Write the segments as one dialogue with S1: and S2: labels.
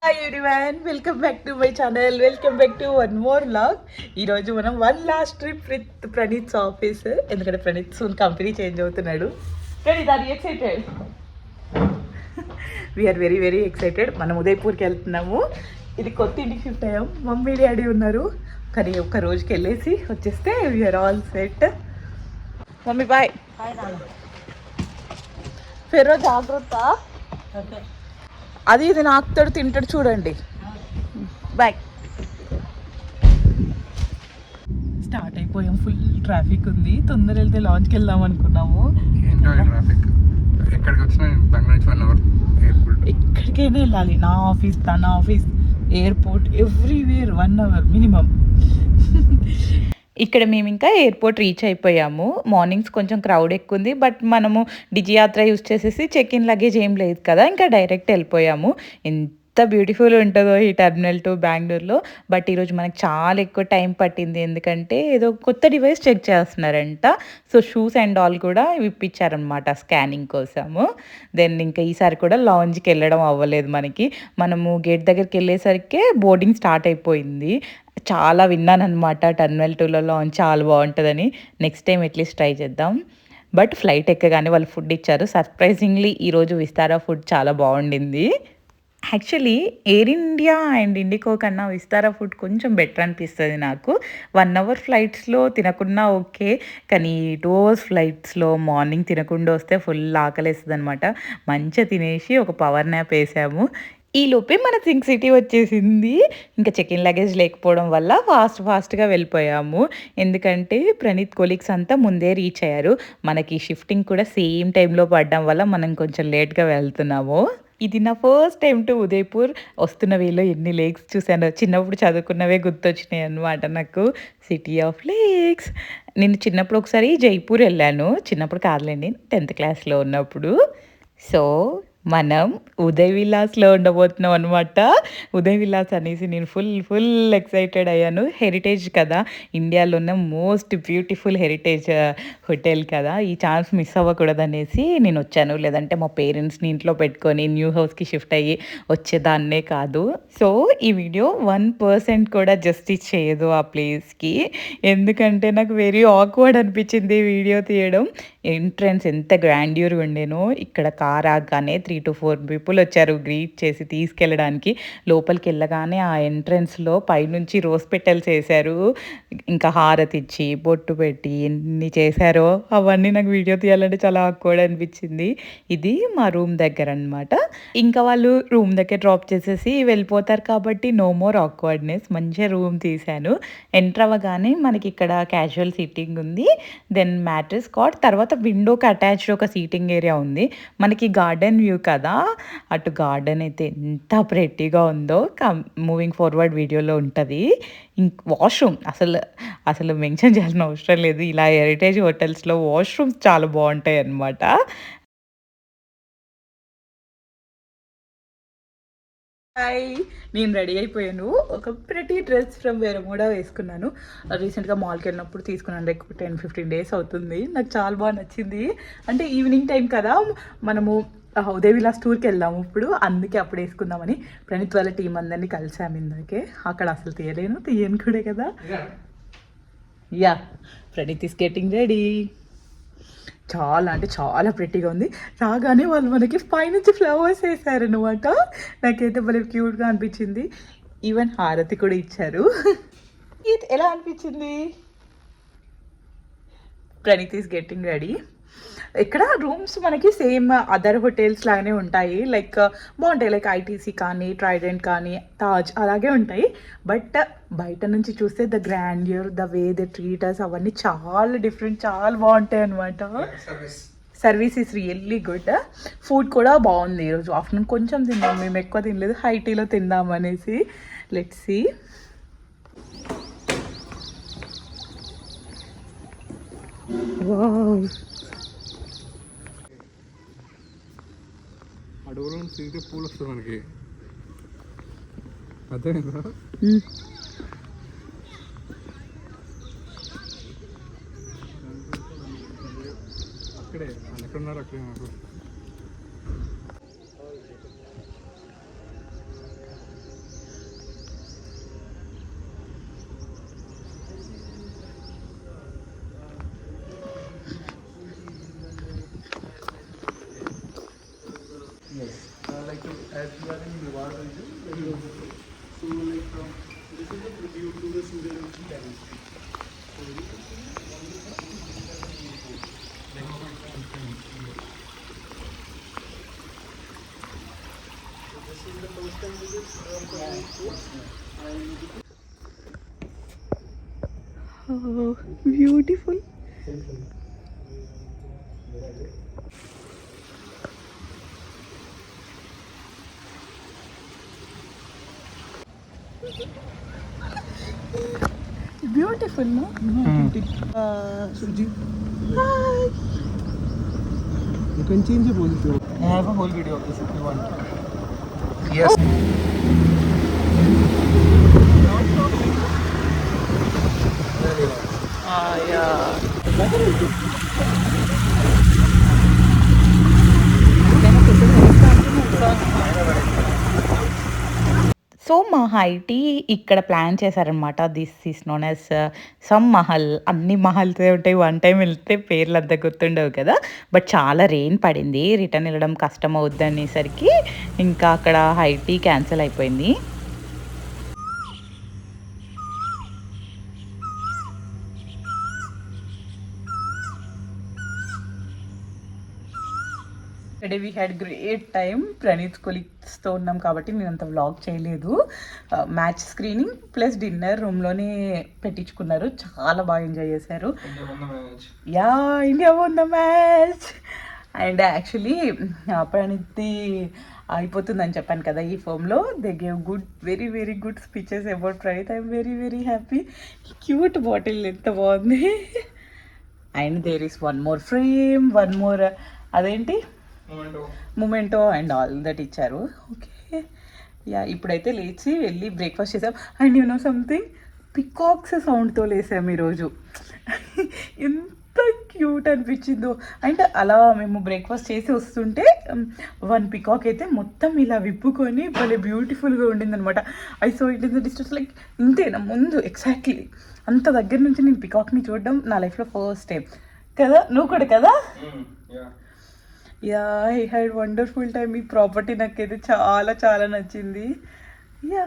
S1: Hi everyone, welcome back to my channel. Welcome back to one more vlog. ఈరోజు మనం one last trip with Praneeth's office. ఎందుకంటే Praneeth soon company change అవుతున్నాడు. Praneeth, are you excited? We are very very excited. మనం ఉదయపూర్కి వెళ్తున్నాము. ఇది కొత్త ఇంటికి షిఫ్ట్ అయ్యాం. మమ్మీ డాడీ ఉన్నారు, కానీ ఒక్క రోజుకి వెళ్ళేసి వచ్చేస్తే we're all set. Mummy bye. ఫెర్రో జాగ్రత్త. అది ఇది నాకుతాడు, తింటాడు, చూడండి. బాయ్. స్టార్ట్ అయిపోయాం. ఫుల్ ట్రాఫిక్ ఉంది. తొందర వెళ్తే లాంచ్కి వెళ్దాం అనుకున్నాము. ఎక్కడికైనా వెళ్ళాలి. నా ఆఫీస్, తన office, airport, everywhere 1 hour minimum. ఇక్కడ మేము ఇంకా ఎయిర్పోర్ట్ రీచ్ అయిపోయాము. మార్నింగ్స్ కొంచెం క్రౌడ్ ఎక్కువ ఉంది, బట్ మనము డిజియాత్ర యూస్ చేసేసి చెక్ ఇన్ లగేజ్ ఏం లేదు కదా, ఇంకా డైరెక్ట్ వెళ్ళిపోయాము. ఎంత బ్యూటిఫుల్ ఉంటుందో ఈ టెర్మినల్ టు బెంగళూరులో. బట్ ఈరోజు మనకు చాలా ఎక్కువ టైం పట్టింది, ఎందుకంటే ఏదో కొత్త డివైస్ చెక్ చేస్తున్నారంట. సో షూస్ అండ్ ఆల్ కూడా ఇప్పించారనమాట స్కానింగ్ కోసము. దెన్ ఇంకా ఈసారి కూడా లాంజ్కి వెళ్ళడం అవ్వలేదు మనము గేట్ దగ్గరికి వెళ్ళేసరికి బోర్డింగ్ స్టార్ట్ అయిపోయింది. చాలా విన్నాను అనమాట టర్మినల్ 2లో లాంచ్ చాలా బాగుంటుందని. నెక్స్ట్ టైం అట్లీస్ట్ ట్రై చేద్దాం. బట్ ఫ్లైట్ ఎక్కగానే వాళ్ళు ఫుడ్ ఇచ్చారు. సర్ప్రైజింగ్లీ ఈరోజు విస్తారా ఫుడ్ చాలా బాగుండింది. Actually air India and IndiGo కన్నా విస్తారా ఫుడ్ కొంచెం బెటర్ అనిపిస్తుంది నాకు. 1 hour ఫ్లైట్స్లో తినకున్నా ఓకే, కానీ 2 hours ఫ్లైట్స్లో మార్నింగ్ తినకుండా వస్తే ఫుల్ ఆకలేస్తుంది అనమాట. మంచిగా తినేసి ఒక పవర్ న్యాప్ వేసాము. ఈలోపే మన థింక్ సిటీ వచ్చేసింది. ఇంకా చెక్ ఇన్ లగేజ్ లేకపోవడం వల్ల ఫాస్ట్గా వెళ్ళిపోయాము. ఎందుకంటే ప్రణీత్ కొలీగ్స్ అంతా ముందే రీచ్ అయ్యారు. మనకి షిఫ్టింగ్ కూడా సేమ్ టైంలో పడడం వల్ల మనం కొంచెం లేట్గా వెళ్తున్నాము. ఇది నా ఫస్ట్ టైం టు ఉదయపూర్. వస్తున్న వేలో ఎన్ని లేక్స్ చూశాను. చిన్నప్పుడు చదువుకున్నవే గుర్తొచ్చినాయి అన్నమాట నాకు. City of lakes. నేను చిన్నప్పుడు ఒకసారి జైపూర్ వెళ్ళాను. చిన్నప్పుడు కాదులేండి, 10th క్లాస్లో ఉన్నప్పుడు. సో మనం ఉదయ్ విలాస్లో ఉండబోతున్నాం అనమాట. ఉదయ్ విలాస్ అనేసి నేను ఫుల్ ఎక్సైటెడ్ అయ్యాను. హెరిటేజ్ కదా, ఇండియాలో ఉన్న మోస్ట్ బ్యూటిఫుల్ హెరిటేజ్ హోటల్ కదా, ఈ ఛాన్స్ మిస్ అవ్వకూడదు అనేసి నేను వచ్చాను. లేదంటే మా పేరెంట్స్ని ఇంట్లో పెట్టుకొని న్యూ హౌస్కి షిఫ్ట్ అయ్యి వచ్చేదాన్నే కాదు. సో ఈ వీడియో 1% కూడా జస్టిస్ చేయదు ఆ ప్లేస్కి. ఎందుకంటే నాకు వెరీ ఆక్వర్డ్ అనిపించింది వీడియో తీయడం. ఎంట్రన్స్ ఎంత గ్రాండ్యూర్గా ఉండేనో. ఇక్కడ కార్ ఆగగానే 3 to 4 people వచ్చారు గ్రీట్ చేసి తీసుకెళ్ళడానికి. లోపలికి వెళ్ళగానే ఆ ఎంట్రన్స్లో పైనుంచి రోజ్ పెటల్స్ వేశారు. ఇంకా హారతి ఇచ్చి బొట్టు పెట్టి ఎన్ని చేశారో అవన్నీ నాకు వీడియో తీయాలంటే చాలా ఆక్వర్డ్ అనిపించింది. ఇది మా రూమ్ దగ్గర అనమాట. ఇంకా వాళ్ళు రూమ్ దగ్గర డ్రాప్ చేసేసి వెళ్ళిపోతారు కాబట్టి నో మోర్ ఆక్వర్డ్నెస్. మంచిగా రూమ్ తీశాను. ఎంటర్ అవ్వగానే మనకి ఇక్కడ క్యాజువల్ సీటింగ్ ఉంది. దెన్ మ్యాట్రెస్ కాట్, తర్వాత విండోకి అటాచ్డ్ ఒక సీటింగ్ ఏరియా ఉంది. మనకి గార్డెన్ వ్యూ కదా, అటు గార్డెన్ అయితే ఎంత ప్రెట్టీగా ఉందో మూవింగ్ ఫార్వర్డ్ వీడియోలో ఉంటుంది. వాష్రూమ్ అసలు మెన్షన్ చేయాల్సిన అవసరం లేదు. ఇలా హెరిటేజ్ హోటల్స్లో వాష్రూమ్స్ చాలా బాగుంటాయి అన్నమాట. హాయ్, నేను రెడీ అయిపోయాను. ఒక ప్రతి డ్రెస్ ఫ్రమ్ వేరమూడా వేసుకున్నాను. రీసెంట్గా మాల్కి వెళ్ళినప్పుడు తీసుకున్నాను. లైక్ 10-15 days అవుతుంది. నాకు చాలా బాగా నచ్చింది. అంటే ఈవినింగ్ టైం కదా, మనము ఉదయ్ విలాస్ టూర్కి వెళ్దాము ఇప్పుడు, అందుకే అప్పుడు వేసుకుందామని ప్రణీత్ వాళ్ళ టీం అందరినీ కలిసాము ఇందాకే. అక్కడ అసలు తీయను కూడా కదా. Yeah, Praneeth is getting ready. చాలా అంటే చాలా ప్రెట్టీగా ఉంది. రాగానే వాళ్ళు మనకి పైనుంచి ఫ్లవర్స్ వేసారనమాట. నాకైతే భలే క్యూట్గా అనిపించింది. ఈవెన్ హారతి కూడా ఇచ్చారు. ఇది ఎలా అనిపించింది? Praneeth is getting ready. ఇక్కడ రూమ్స్ మనకి సేమ్ అదర్ హోటల్స్ లాగానే ఉంటాయి. లైక్ బాగుంటాయి. లైక్ ఐటీసీ కానీ, ట్రైడెంట్ కానీ, తాజ్ అలాగే ఉంటాయి. బట్ బయట నుంచి చూస్తే the grandeur, the way the treaters అవన్నీ చాలా డిఫరెంట్, చాలా బాగుంటాయి అనమాట. Service is really good. Food కూడా బాగుంది. ఈరోజు ఆఫ్టర్నూన్ కొంచెం తిన్నాం, మేము ఎక్కువ తినలేదు. హై టీలో తిందాం అనేసి. Let's see. వావ్,
S2: అడవుల నుంచి తిరిగితే పూలు వస్తుంది మనకి. అదే అక్కడే వాళ్ళు ఎక్కడున్నారు అక్కడే నాకు.
S3: as we are in Mewar region, very beautiful. So like this is a tribute to the Suryavanshi dynasty. So you can see one of the so this is the first time visit of the fort.
S1: Oh, beautiful. Beautiful, no?
S3: Suji,
S1: Hi.
S3: you can change the position. I have a whole video of this if you want. Yes.
S1: Yeah. So మా high tea ఇక్కడ plan చేశారనమాట. This is known as some Mahal. అన్ని మహల్సే ఉంటాయి. One time వెళ్తే పేర్లు అంత గుర్తుండవు కదా. But చాలా రెయిన్ పడింది. రిటర్న్ వెళ్ళడం కష్టం అవుద్దనేసరికి ఇంకా అక్కడ హైటీ క్యాన్సిల్ అయిపోయింది. Today we had great time. Praneeth కొలీగ్స్తో ఉన్నాం కాబట్టి నేను అంత వ్లాగ్ చేయలేదు. మ్యాచ్ స్క్రీనింగ్ ప్లస్ డిన్నర్ రూమ్లోనే పెట్టించుకున్నారు. చాలా బాగా ఎంజాయ్ చేశారు. Yeah, India won the match. And actually ప్రణీత్ది అయిపోతుందని చెప్పాను కదా ఈ ఫోమ్లో. They gave very very good speeches about Praneeth. I'm very very happy. Cute bottle ఎంత బాగుంది. And there is one more frame, one more అదేంటి మొమెంటో అండ్ ఆల్ దట్ ఇచ్చారు. ఓకే, యా ఇప్పుడైతే లేచి వెళ్ళి బ్రేక్ఫాస్ట్ చేసాం. And you know something, peacocks సౌండ్తో లేసాం ఈరోజు. ఎంత క్యూట్ అనిపించిందో. అండ్ అలా మేము బ్రేక్ఫాస్ట్ చేసి వస్తుంటే వన్ పికాక్ అయితే మొత్తం ఇలా విప్పుకొని భలే బ్యూటిఫుల్గా ఉండిందనమాట. I so it is the distance like ఇంతేనా ముందు ఎగ్జాక్ట్లీ అంత దగ్గర నుంచి నేను పికాక్ని చూడడం నా లైఫ్లో ఫస్ట్ టైం కదా. నువ్వు కూడా కదా? Yeah, I had wonderful time. ఈ ప్రాపర్టీ నాకైతే చాలా చాలా నచ్చింది. యా,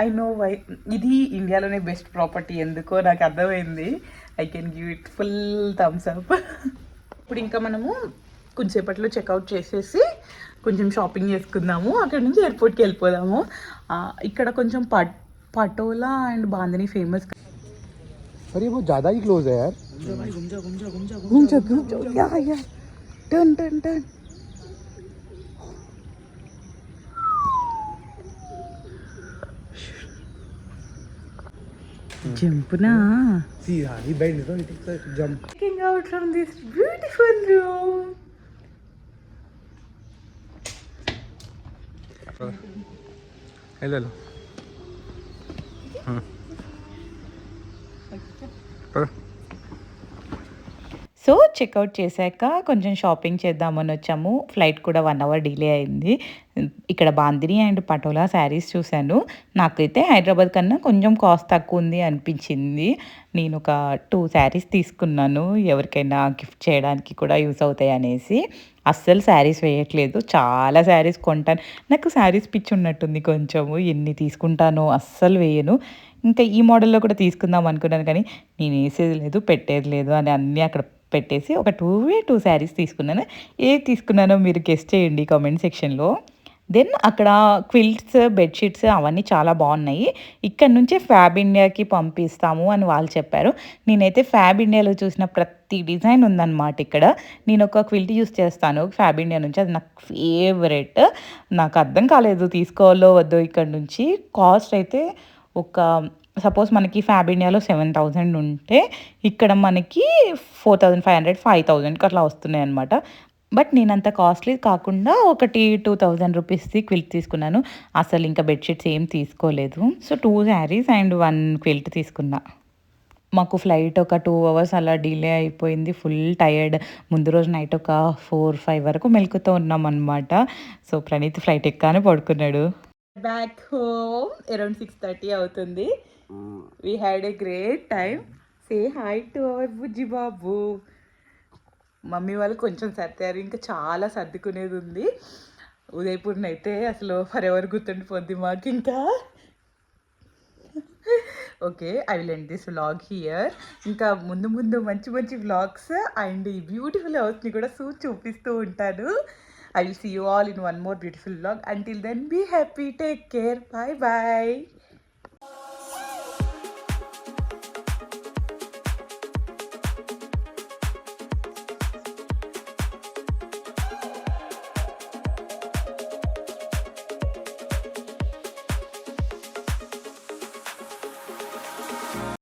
S1: ఐ నో వై ఇది ఇండియాలోనే బెస్ట్ ప్రాపర్టీ ఎందుకో నాకు అర్థమైంది. I can give it full thumbs up. ఇప్పుడు ఇంకా మనము కొంచెంసేపట్లో చెక్అవుట్ చేసేసి కొంచెం షాపింగ్ చేసుకుందాము. అక్కడ నుంచి ఎయిర్పోర్ట్కి వెళ్ళిపోదాము. ఇక్కడ కొంచెం పటోలా అండ్ బాందిని ఫేమస్.
S3: अरे वो ज़्यादा ही क्लोज है यार.
S1: घूम turn turn turn. Jump na.
S3: See, he bends, no? He takes a jump.
S1: Checking out from this beautiful room.
S2: hello.
S1: So checkout చేశాక కొంచెం షాపింగ్ చేద్దామని వచ్చాము. ఫ్లైట్ కూడా 1 అవర్ డిలే అయింది. ఇక్కడ బాందిని అండ్ పటోలా శారీస్ చూశాను. నాకైతే హైదరాబాద్ కన్నా కొంచెం కాస్ట్ తక్కువ ఉంది అనిపించింది. నేను ఒక 2 శారీస్ తీసుకున్నాను. ఎవరికైనా గిఫ్ట్ చేయడానికి కూడా యూస్ అవుతాయి అనేసి. అస్సలు శారీస్ వేయట్లేదు. చాలా శారీస్ కొంటాను. నాకు శారీస్ పిచ్చి ఉన్నట్టుంది కొంచెము. ఎన్ని తీసుకుంటానో అస్సలు వేయను. ఇంకా ఈ మోడల్లో కూడా తీసుకుందాం అనుకున్నాను కానీ నేను వేసేది లేదు, పెట్టేది లేదు అని అన్నీ అక్కడ పెట్టేసి ఒక 2 శారీస్ తీసుకున్నాను. ఏది తీసుకున్నానో మీరు గెస్ చేయండి కామెంట్ సెక్షన్లో. దెన్ అక్కడ క్విల్ట్స్, బెడ్షీట్స్ అవన్నీ చాలా బాగున్నాయి. ఇక్కడ నుంచే ఫ్యాబ్ ఇండియాకి పంపిస్తాము అని వాళ్ళు చెప్పారు. నేనైతే ఫ్యాబ్ ఇండియాలో చూసిన ప్రతి డిజైన్ ఉందన్నమాట ఇక్కడ. నేను ఒక క్విల్ట్ యూస్ చేస్తాను ఫ్యాబ్ ఇండియా నుంచి. అది నాకు ఫేవరెట్. నాకు అర్థం కాలేదు తీసుకోవాలో వద్దో ఇక్కడ నుంచి. కాస్ట్ అయితే ఒక సపోజ్ మనకి ఫ్యాబ్ ఇండియాలో 7,000 ఉంటే ఇక్కడ మనకి 4,500, 5,000కి అట్లా వస్తున్నాయి అనమాట. బట్ నేను అంత కాస్ట్లీ కాకుండా ఒకటి 2,000 రూపీస్ది క్విల్ట్ తీసుకున్నాను. అసలు ఇంకా బెడ్షీట్స్ ఏం తీసుకోలేదు. సో 2 శారీస్ అండ్ 1 క్విల్ట్ తీసుకున్నా. మాకు ఫ్లైట్ ఒక 2 అవర్స్ అలా డిలే అయిపోయింది. Full tired. ముందు రోజు నైట్ ఒక 4-5 వరకు మెలుకుతూ ఉన్నాం అనమాట. సో ప్రణీత్ ఫ్లైట్ ఎక్కానే పడుకున్నాడు. బ్యాక్ హోమ్ అరౌండ్ 6:30 అవుతుంది. We had a great time. Say hi to our Bujji Babu. Mummy వాళ్ళు కొంచెం సర్దారు, ఇంకా చాలా సర్దుకునేది ఉంది. ఉదయపూర్ని అయితే అసలు ఫర్ ఎవర్ గుర్తుండిపోద్ది మాకు ఇంకా. Okay, I will end this vlog here. ఇంకా ముందు ముందు మంచి మంచి వ్లాగ్స్ అండ్ ఈ బ్యూటిఫుల్ హౌస్ని కూడా చూపిస్తూ ఉంటాను. I will see you all in one more beautiful vlog. Until then, be happy, take care, bye bye.